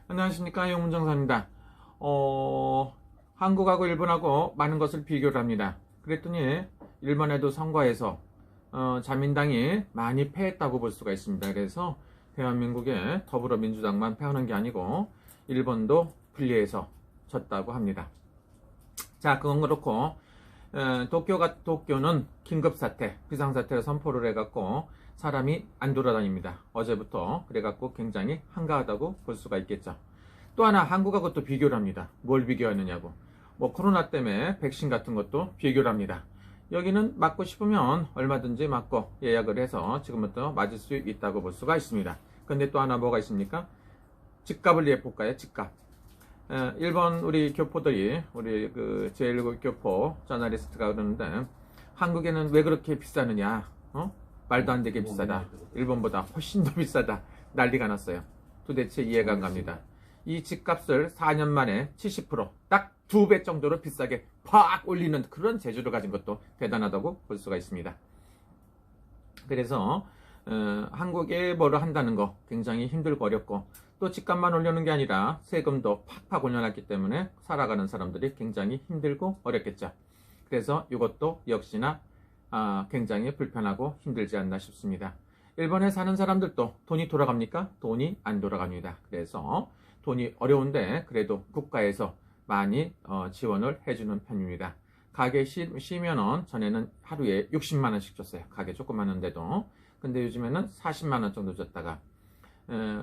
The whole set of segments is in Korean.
안녕하십니까, 용문정사입니다. 한국하고 일본하고 많은 것을 비교를 합니다. 그랬더니 일본에도 선거에서 자민당이 많이 패했다고 볼 수가 있습니다. 그래서 대한민국의 더불어민주당만 패하는 게 아니고 일본도 분리해서 졌다고 합니다. 자, 그건 그렇고 도쿄는 긴급사태, 비상사태를 선포를 해갖고 사람이 안 돌아다닙니다. 어제부터. 그래갖고 굉장히 한가하다고 볼 수가 있겠죠. 또 하나 한국하고 또 비교를 합니다. 뭘 비교하느냐고. 코로나 때문에 백신 같은 것도 비교를 합니다. 여기는 맞고 싶으면 얼마든지 맞고 예약을 해서 지금부터 맞을 수 있다고 볼 수가 있습니다. 근데 또 하나 뭐가 있습니까? 집값을 예볼까요? 집값. 일본 우리 교포들이, 우리 그 제1급 교포 저널리스트가 그러는데, 한국에는 왜 그렇게 비싸느냐? 말도 안 되게 비싸다. 일본보다 훨씬 더 비싸다. 난리가 났어요. 도대체 이해가 안 갑니다. 이 집값을 4년 만에 70%, 딱 2배 정도로 비싸게 팍 올리는 그런 재주를 가진 것도 대단하다고 볼 수가 있습니다. 그래서 한국에 뭐를 한다는 거 굉장히 힘들고 어렵고, 또 집값만 올려놓은 게 아니라 세금도 팍팍 올려놨기 때문에 살아가는 사람들이 굉장히 힘들고 어렵겠죠. 그래서 이것도 역시나 굉장히 불편하고 힘들지 않나 싶습니다. 일본에 사는 사람들도 돈이 돌아갑니까? 돈이 안 돌아갑니다. 그래서 돈이 어려운데 그래도 국가에서 많이 지원을 해주는 편입니다. 가게 쉬면은 전에는 하루에 60만 원씩 줬어요. 가게 조그마한데도. 근데 요즘에는 40만 원 정도 줬다가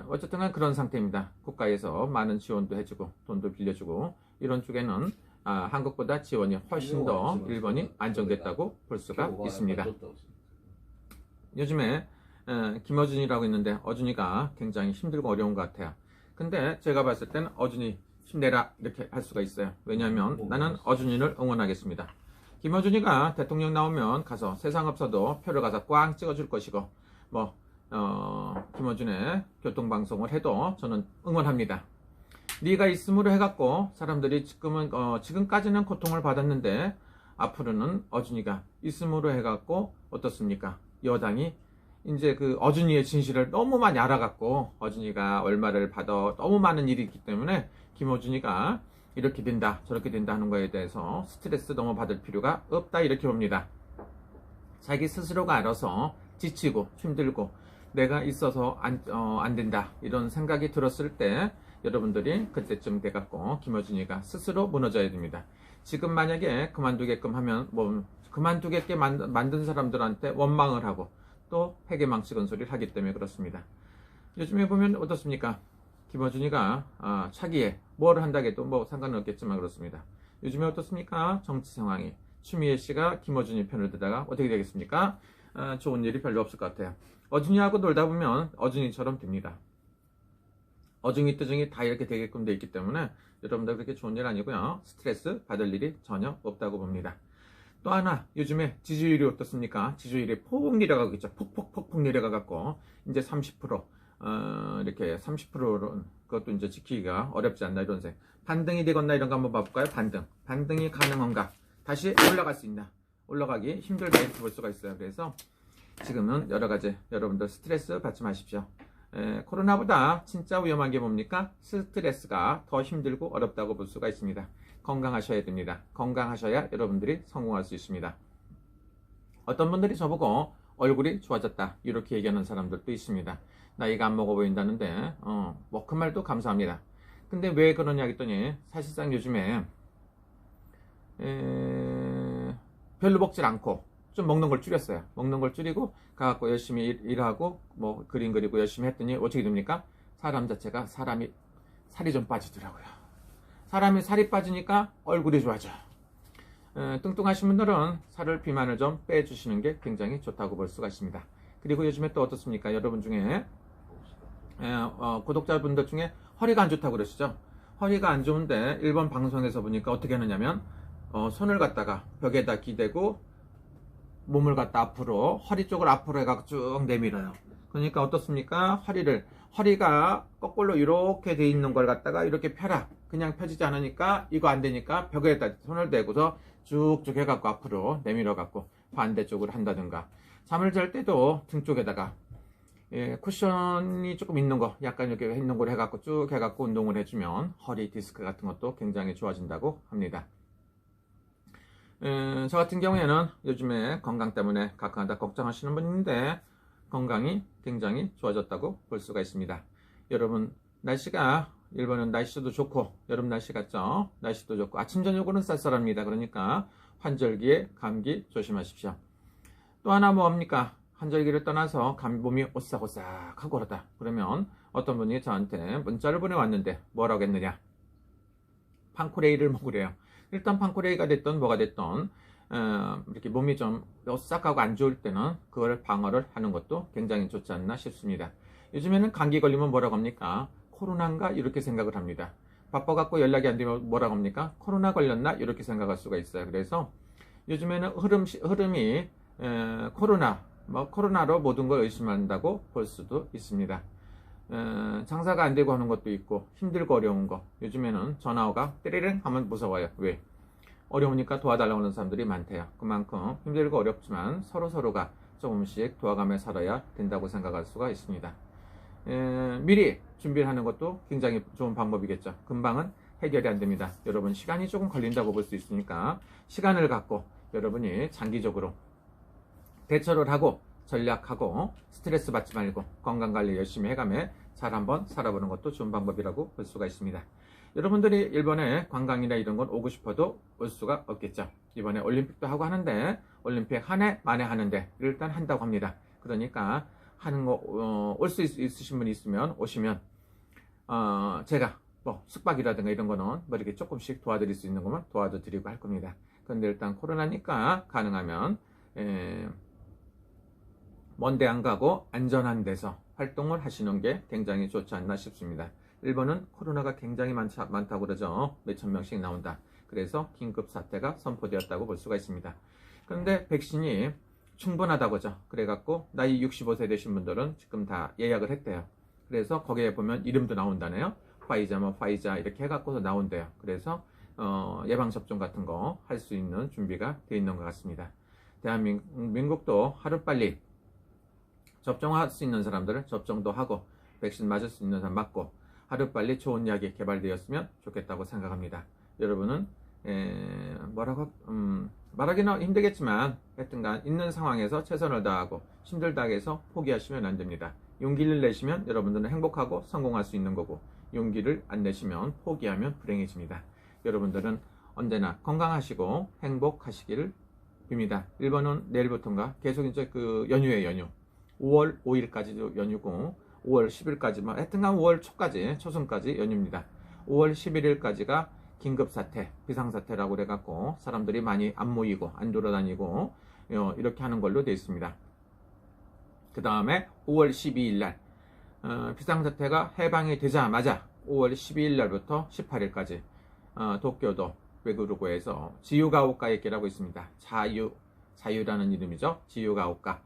어쨌든 간 그런 상태입니다. 국가에서 많은 지원도 해주고 돈도 빌려주고, 이런 쪽에는 한국보다 지원이 훨씬 더 일본이 안정됐다고 볼 수가 있습니다. 요즘에 김어준이라고 있는데 어준이가 굉장히 힘들고 어려운 것 같아요. 근데 제가 봤을 때는 어준이 힘내라 이렇게 할 수가 있어요. 왜냐하면 나는 어준이를 응원하겠습니다. 김어준이가 대통령 나오면 가서 세상 없어도 표를 가서 꽝 찍어줄 것이고, 김어준의 교통방송을 해도 저는 응원합니다. 네가 있음으로 해갖고 사람들이 지금까지는 고통을 받았는데 앞으로는 어준이가 있음으로 해갖고 어떻습니까? 여당이 이제 그 어준이의 진실을 너무 많이 알아갖고 어준이가 얼마를 받아 너무 많은 일이 있기 때문에 김어준이가 이렇게 된다 저렇게 된다 하는 거에 대해서 스트레스 너무 받을 필요가 없다 이렇게 봅니다. 자기 스스로가 알아서 지치고 힘들고 내가 있어서 안 된다 이런 생각이 들었을 때 여러분들이 그때쯤 돼갖고 김어준이가 스스로 무너져야 됩니다. 지금 만약에 그만두게끔 하면 그만두게끔 만든 사람들한테 원망을 하고 또 회개망측은 소리를 하기 때문에 그렇습니다. 요즘에 보면 어떻습니까? 김어준이가 차기에 뭘 한다고 해도 상관은 없겠지만 그렇습니다. 요즘에 어떻습니까? 정치 상황이 추미애 씨가 김어준이 편을 들다가 어떻게 되겠습니까? 좋은 일이 별로 없을 것 같아요. 어준이하고 놀다 보면 어준이처럼 됩니다. 어중이 뜨중이 다 이렇게 되게끔 돼 있기 때문에 여러분들 그렇게 좋은 일 아니고요. 스트레스 받을 일이 전혀 없다고 봅니다. 또 하나, 요즘에 지지율이 어떻습니까? 지지율이 폭 내려가고 있죠. 폭 내려가갖고 이제 30% 이렇게 30%로 그것도 이제 지키기가 어렵지 않나 이런 생각. 반등이 되겠나 이런 거 한번 봐볼까요? 반등이 가능한가? 다시 올라갈 수 있나? 올라가기 힘들다 이렇게 볼 수가 있어요. 그래서 지금은 여러 가지 여러분들 스트레스 받지 마십시오. 코로나보다 진짜 위험한 게 뭡니까? 스트레스가 더 힘들고 어렵다고 볼 수가 있습니다. 건강하셔야 됩니다. 건강하셔야 여러분들이 성공할 수 있습니다. 어떤 분들이 저보고 얼굴이 좋아졌다 이렇게 얘기하는 사람들도 있습니다. 나이가 안 먹어 보인다는데 그 말도 감사합니다. 근데 왜 그러냐 했더니 사실상 요즘에 별로 먹질 않고 좀 먹는 걸 줄였어요. 먹는 걸 줄이고 가갖고 열심히 일하고 그림 그리고 열심히 했더니 어떻게 됩니까? 사람 자체가 살이 좀 빠지더라고요. 사람이 살이 빠지니까 얼굴이 좋아져. 뚱뚱하신 분들은 비만을 좀 빼주시는 게 굉장히 좋다고 볼 수가 있습니다. 그리고 요즘에 또 어떻습니까? 여러분 중에 구독자분들 중에 허리가 안 좋다고 그러시죠? 허리가 안 좋은데 일본 방송에서 보니까 어떻게 하느냐면 손을 갖다가 벽에다 기대고 몸을 갖다 앞으로 허리 쪽을 앞으로 해갖고 쭉 내밀어요. 그러니까 어떻습니까? 허리가 거꾸로 이렇게 돼 있는 걸 갖다가 이렇게 펴라. 그냥 펴지지 않으니까 이거 안 되니까 벽에다 손을 대고서 쭉쭉 해갖고 앞으로 내밀어 갖고 반대쪽으로 한다든가, 잠을 잘 때도 등 쪽에다가 쿠션이 조금 있는 거, 약간 이렇게 있는 걸 해갖고 쭉 해갖고 운동을 해주면 허리 디스크 같은 것도 굉장히 좋아진다고 합니다. 저 같은 경우에는 요즘에 건강 때문에 가끔가다 걱정하시는 분인데 건강이 굉장히 좋아졌다고 볼 수가 있습니다. 여러분, 날씨가 일본은 날씨도 좋고 여름 날씨 같죠? 날씨도 좋고 아침 저녁으로는 쌀쌀합니다. 그러니까 환절기에 감기 조심하십시오. 또 하나 뭡니까? 환절기를 떠나서 몸이 오싹오싹하고 그러다. 그러면 어떤 분이 저한테 문자를 보내왔는데 뭐라고 했느냐? 판코레이를 먹으래요. 일단 판코레이가 됐던 뭐가 됐던 이렇게 몸이 좀 오싹하고 안 좋을 때는 그걸 방어를 하는 것도 굉장히 좋지 않나 싶습니다. 요즘에는 감기 걸리면 뭐라고 합니까? 코로나인가? 이렇게 생각을 합니다. 바빠갖고 연락이 안 되면 뭐라고 합니까? 코로나 걸렸나? 이렇게 생각할 수가 있어요. 그래서 요즘에는 흐름이 코로나로 모든 걸 의심한다고 볼 수도 있습니다. 장사가 안 되고 하는 것도 있고 힘들고 어려운 거, 요즘에는 전화가 띠리링 하면 무서워요. 왜? 어려우니까 도와달라고 하는 사람들이 많대요. 그만큼 힘들고 어렵지만 서로가 조금씩 도와가며 살아야 된다고 생각할 수가 있습니다. 미리 준비를 하는 것도 굉장히 좋은 방법이겠죠. 금방은 해결이 안 됩니다. 여러분, 시간이 조금 걸린다고 볼 수 있으니까 시간을 갖고 여러분이 장기적으로 대처를 하고 전략하고 스트레스 받지 말고 건강관리 열심히 해가며 잘 한번 살아보는 것도 좋은 방법이라고 볼 수가 있습니다. 여러분들이 일본에 관광이나 이런 건 오고 싶어도 올 수가 없겠죠. 이번에 올림픽도 하고 하는데 올림픽 한 해 만에 하는데 일단 한다고 합니다. 그러니까 하는 거 올 수 있으신 분이 있으면 오시면 제가 뭐 숙박이라든가 이런 거는 뭐 이렇게 조금씩 도와드릴 수 있는 거면 도와드리고 할 겁니다. 그런데 일단 코로나니까 가능하면 먼데 안 가고 안전한 데서 활동을 하시는 게 굉장히 좋지 않나 싶습니다. 일본은 코로나가 굉장히 많다고 그러죠. 몇천 명씩 나온다. 그래서 긴급 사태가 선포되었다고 볼 수가 있습니다. 그런데 백신이 충분하다고 하죠. 그래갖고 나이 65세 되신 분들은 지금 다 예약을 했대요. 그래서 거기에 보면 이름도 나온다네요. 파이자 이렇게 해갖고서 나온대요. 그래서 예방접종 같은 거 할 수 있는 준비가 되어 있는 것 같습니다. 대한민국도 하루빨리 접종할 수 있는 사람들은 접종도 하고 백신 맞을 수 있는 사람 맞고 하루빨리 좋은 약이 개발되었으면 좋겠다고 생각합니다. 여러분은 말하기는 힘들겠지만 하여튼간 있는 상황에서 최선을 다하고 힘들다고 해서 포기하시면 안 됩니다. 용기를 내시면 여러분들은 행복하고 성공할 수 있는 거고 용기를 안 내시면 포기하면 불행해집니다. 여러분들은 언제나 건강하시고 행복하시기를 빕니다. 일본은 내일부터인가 계속 이제 그 연휴에 연휴 5월 5일까지도 연휴고 5월 10일까지만 하여튼간 5월 초까지 초순까지 연휴입니다. 5월 11일까지가 긴급사태 비상사태라고 그래갖고 사람들이 많이 안 모이고 안 돌아다니고 이렇게 하는 걸로 되어 있습니다. 그 다음에 5월 12일날 비상사태가 해방이 되자마자 5월 12일날부터 18일까지 도쿄도 외구르고에서 지유가오카에키라고 있습니다. 자유라는 이름이죠. 지유가오카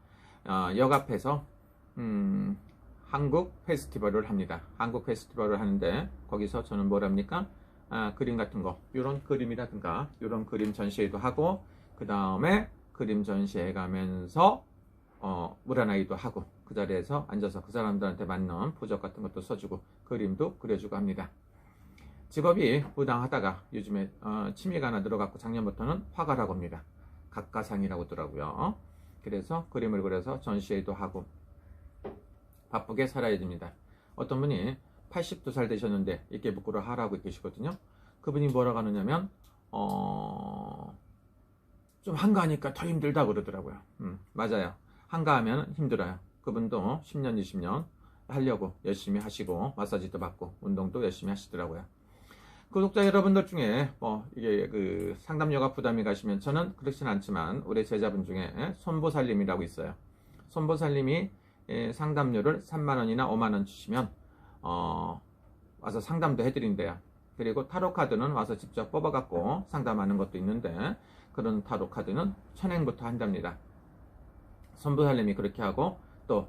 역 앞에서 한국 페스티벌을 합니다. 한국 페스티벌을 하는데 거기서 저는 뭐랍니까? 그림 같은 거, 이런 그림이라든가 이런 그림 전시회도 하고 그 다음에 그림 전시회 가면서 물아나이도 하고 그 자리에서 앉아서 그 사람들한테 맞는 부적 같은 것도 써주고 그림도 그려주고 합니다. 직업이 부당하다가 요즘에 취미가 하나 들어갔고 작년부터는 화가라고 합니다. 각가상이라고 하더라고요. 그래서 그림을 그려서 전시회도 하고 바쁘게 살아야 됩니다. 어떤 분이 82살 되셨는데 이케부쿠로 하라고 계시거든요. 그분이 뭐라고 하느냐면 좀 한가하니까 더 힘들다 그러더라고요. 맞아요. 한가하면 힘들어요. 그분도 10년 20년 하려고 열심히 하시고 마사지도 받고 운동도 열심히 하시더라고요. 구독자 여러분들 중에 이게 그 상담료가 부담이 가시면 저는 그렇진 않지만 우리 제자분 중에 손보살님이라고 있어요. 손보살님이 상담료를 3만원이나 5만원 주시면 와서 상담도 해드린대요. 그리고 타로 카드는 와서 직접 뽑아갖고 상담하는 것도 있는데 그런 타로 카드는 1000행부터 한답니다. 손보살님이 그렇게 하고 또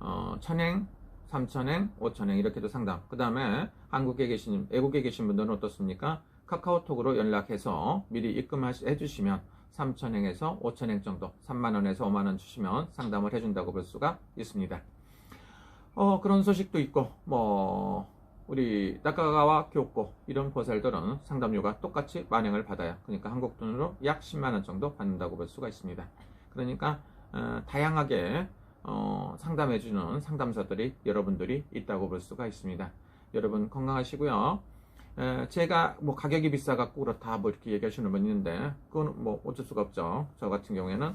1000행, 3000행, 5000행 이렇게도 상담. 그 다음에 한국에 계신 외국에 계신 분들은 어떻습니까? 카카오톡으로 연락해서 미리 입금해 주시면 3000행에서 5000행 정도 3만원에서 5만원 주시면 상담을 해준다고 볼 수가 있습니다. 그런 소식도 있고, 우리 나카가와 교코 이런 보살들은 상담료가 똑같이 만행을 받아요. 그러니까 한국 돈으로 약 10만원 정도 받는다고 볼 수가 있습니다. 그러니까 다양하게 상담해주는 상담사들이 여러분들이 있다고 볼 수가 있습니다. 여러분 건강하시고요. 제가 가격이 비싸갖고 그렇다 이렇게 얘기하시는 분 있는데, 그건 어쩔 수가 없죠. 저 같은 경우에는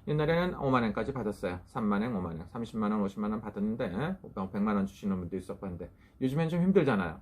옛날에는 5만원까지 받았어요. 3만원, 5만원, 30만원, 50만원 받았는데 100만원 주시는 분도 있었고 한데, 요즘엔 좀 힘들잖아요.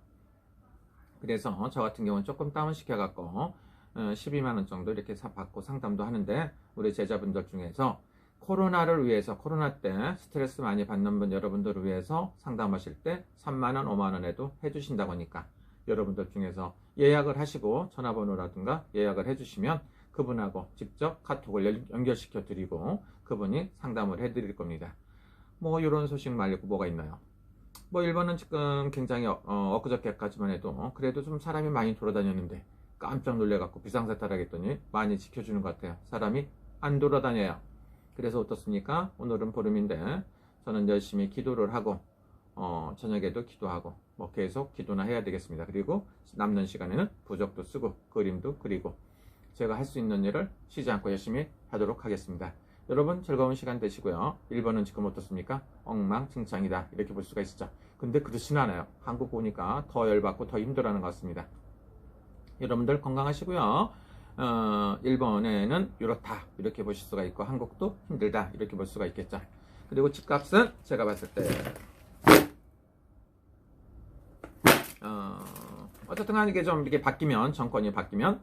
그래서 저 같은 경우는 조금 다운시켜갖고 12만원 정도 이렇게 받고 상담도 하는데, 우리 제자분들 중에서 코로나를 위해서, 코로나 때 스트레스 많이 받는 분 여러분들을 위해서 상담하실 때 3만원, 5만원에도 해주신다고 하니까, 여러분들 중에서 예약을 하시고 전화번호라든가 예약을 해주시면 그분하고 직접 카톡을 연결시켜 드리고 그분이 상담을 해드릴 겁니다. 이런 소식 말고 뭐가 있나요? 일본은 지금 굉장히 엊그저께까지만 해도 그래도 좀 사람이 많이 돌아다녔는데, 깜짝 놀래갖고 비상사태라겠더니 많이 지켜주는 것 같아요. 사람이 안 돌아다녀요. 그래서 어떻습니까? 오늘은 보름인데 저는 열심히 기도를 하고 저녁에도 기도하고 계속 기도나 해야 되겠습니다. 그리고 남는 시간에는 부적도 쓰고 그림도 그리고 제가 할 수 있는 일을 쉬지 않고 열심히 하도록 하겠습니다. 여러분 즐거운 시간 되시고요. 일본은 지금 어떻습니까? 엉망진창이다 이렇게 볼 수가 있죠. 근데 그렇진 않아요. 한국 보니까 더 열받고 더 힘들어하는 것 같습니다. 여러분들 건강하시고요. 일본에는 이렇다 이렇게 보실 수가 있고, 한국도 힘들다 이렇게 볼 수가 있겠죠. 그리고 집값은 제가 봤을 때 어쨌든 간에 이게 좀 이렇게 바뀌면, 정권이 바뀌면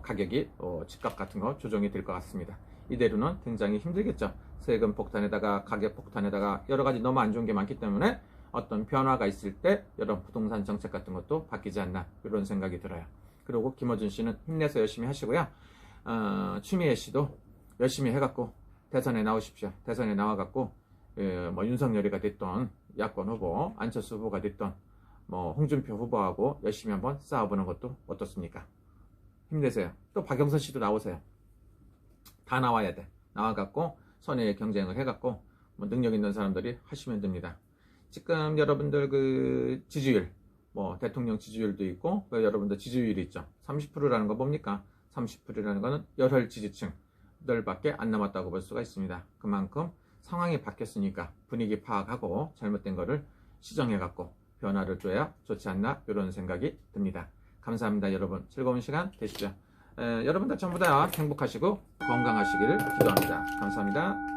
가격이 집값 같은 거 조정이 될 것 같습니다. 이대로는 굉장히 힘들겠죠. 세금 폭탄에다가 가격 폭탄에다가 여러 가지 너무 안 좋은 게 많기 때문에 어떤 변화가 있을 때 여러 부동산 정책 같은 것도 바뀌지 않나 이런 생각이 들어요. 그리고 김어준 씨는 힘내서 열심히 하시고요. 추미애 씨도 열심히 해갖고 대선에 나오십시오. 대선에 나와갖고 윤석열이가 됐던 야권 후보, 안철수 후보가 됐던 홍준표 후보하고 열심히 한번 싸워보는 것도 어떻습니까? 힘내세요. 또 박영선 씨도 나오세요. 다 나와야 돼. 나와갖고 선의의 경쟁을 해갖고 능력 있는 사람들이 하시면 됩니다. 지금 여러분들 그 지지율, 대통령 지지율도 있고 여러분들 지지율이 있죠. 30%라는 거 뭡니까? 30%라는 거는 열혈 지지층들밖에 안 남았다고 볼 수가 있습니다. 그만큼 상황이 바뀌었으니까 분위기 파악하고 잘못된 거를 시정해갖고 변화를 줘야 좋지 않나 이런 생각이 듭니다. 감사합니다. 여러분 즐거운 시간 되시죠. 여러분들 전부 다 행복하시고 건강하시기를 기도합니다. 감사합니다.